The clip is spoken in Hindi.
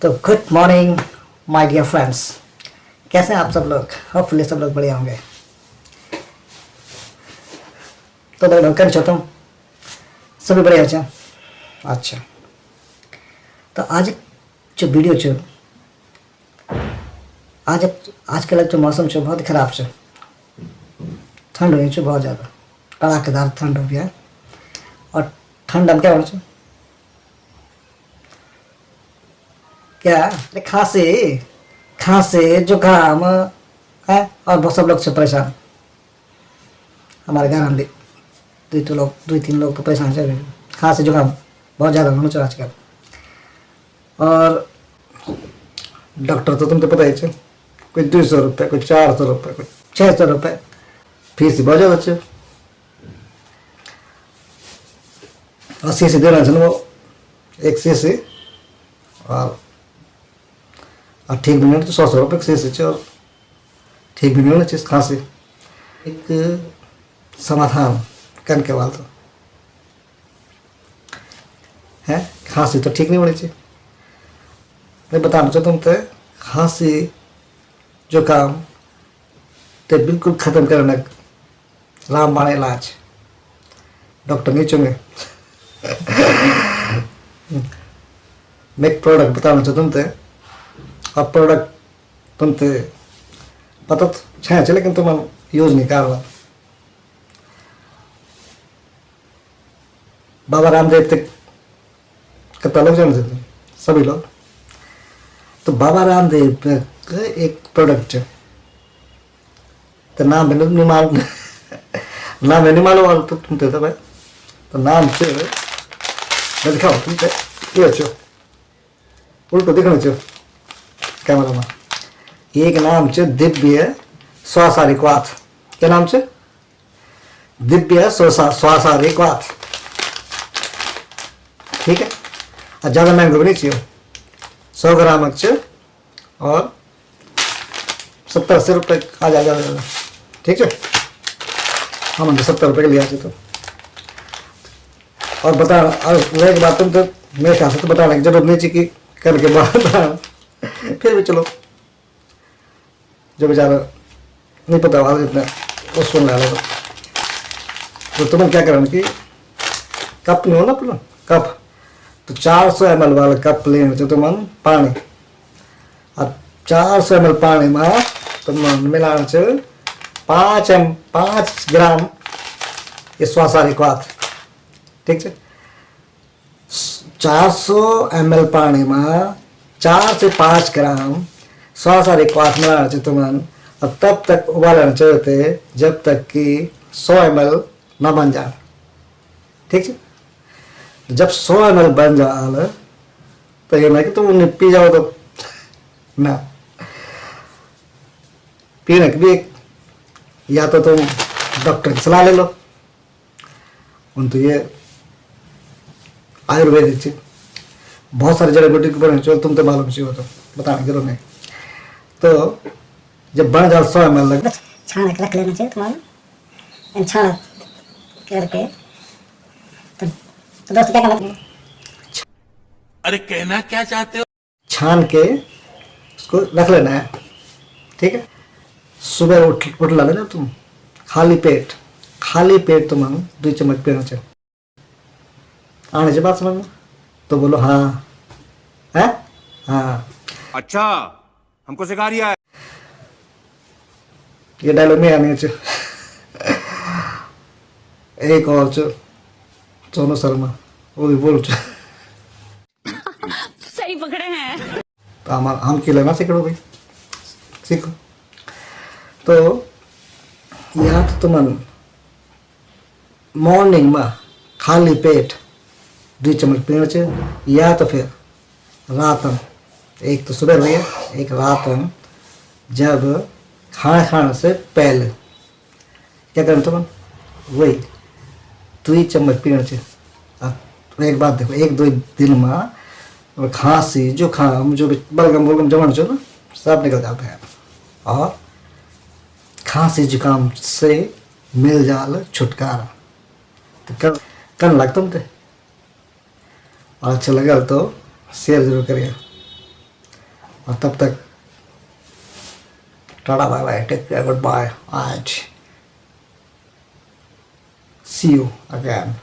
तो good morning my dear friends, कैसे हैं आप सब लोग। होपफुली सब लोग बढ़िया होंगे। तो मैं कर चाहता हूँ सभी बढ़िया अच्छा। अच्छा तो आज जो वीडियो छो आजकल जो मौसम छो बहुत ख़राब छो। ठंड हो छो बहुत ज़्यादा, कड़ाकेदार ठंड हो गया है। और ठंड में क्या हो छो क्या अरे खांसी जुकाम है। और बहुत सब लोग से परेशान। हमारे घर हम भी दो तीन लोग तो परेशान चल रहे हैं। खांसी जुकाम बहुत ज़्यादा होना चाहिए आजकल। और डॉक्टर तो तुमको पता ही है, कोई 200 रुपये, कोई 400 रुपये, कोई 600 रुपये फीस ही बहुत ज़्यादा अच्छे। और शीशी देना चाहिए वो एक शीशी। और ठीक भी नहीं तो 100 रुपये की शीशी। और ठीक भी नहीं होना चाहिए खांसी। एक समाधान करने के बाद तो है खांसी तो ठीक नहीं होनी चाहिए। मैं बताना चाहता हूँ तो खांसी जुकाम तो बिल्कुल ख़त्म करने रामबाण इलाज डॉक्टर नहीं चुने। मैं एक प्रोडक्ट बताना चाहता हूँ तो अब प्रोडक्ट तुमते पता तो है लेकिन तुम यूज़ नहीं कर रहा। बाबा रामदेव तक कितना लोग जानते थे, सभी लोग। तो बाबा रामदेव का एक प्रोडक्ट है तो नाम मैंने नहीं मालूम। नाम मैंने मालूम वाला तो तुम थे भाई। तो नाम से मैं दिखाओ तुम ये अच्छो उल्टो दिखना चो कैमरा में। एक नाम से दिव्य स्वासारिक्वाथ। क्या नाम से? दिव्य स्वासारिक्वाथ। ठीक है। और ज़्यादा महंगा भी नहीं चाहिए। 100 ग्राम अच्छे और 70-80 रुपये आ जाएगा। ठीक है। हम 70 रुपये के लिए आते तो। और बता और एक बात तुम तो मेरे ख्याल से तो बताने की जरूरत नहीं चाहिए कि करके बाद फिर भी चलो जो बेचारा नहीं पता वाला इतना वो सुन रहा तो तुम्हें क्या करना कि कप नहीं हो ना अपना कप तो 400 ml वाला कप लेना चाहिए तुम पानी। और 400 ml पानी में तुम मिलाना चाहिए 5 ग्राम ये स्वासारिक्वाथ। ठीक है। 400 ml पानी में 4 से 5 ग्राम स्वासारिक्वाथ मिलाना चाहिए तुम। और तब तक उबालना चाहिए जब तक कि 100 ml ना बन जाए। ठीक है। जब 100 ml बन जाए तो ये ना कि तुम उन्हें पी जाओ तो ना पीने की भी एक या तो तुम डॉक्टर की सलाह ले लो। उन तो ये आयुर्वेदिक चीज बहुत सारी जड़ी बूटी के बने चलो तुम तो मालूम चाहिए तो बताने की जरूरत नहीं। तो जब बन जाए 100 ml लग छान के रख लेना चाहिए तुम्हारा। छान करके तो दोस्त क्या करना? अरे कहना क्या चाहते हो? छान के उसको रख लेना है। ठीक है। सुबह उठ ला लेना तुम खाली पेट तुम 2 चम्मच पीना चाहिए। आने से बात समझ में तो बोलो हाँ है हाँ। अच्छा हमको सिखा रिया है। ये डायलॉग में आने चाहिए। एक और सोनू शर्मा वो भी बोल सही पकड़े हैं। तो हम के लेना सीखो भाई सीखो। तो यहाँ तो तुम मॉर्निंग में खाली पेट 2 चम्मच पीना चाहिए। या तो फिर रातन एक तो सुबह रही एक रातन जब खाने से पहले क्या करना तुम वही 2 चम्मच पीना चाहिए। एक बात देखो 1-2 दिन में खांसी जुकाम जो भी बलगम जमन जो ना सब निकल जाते हैं। और खांसी जुकाम से मिल जाल छुटकारा। तो कर लग तुम थे और अच्छा लगा तो शेयर जरूर करिए। और तब तक tata bye bye, take care, good bye, and see you again.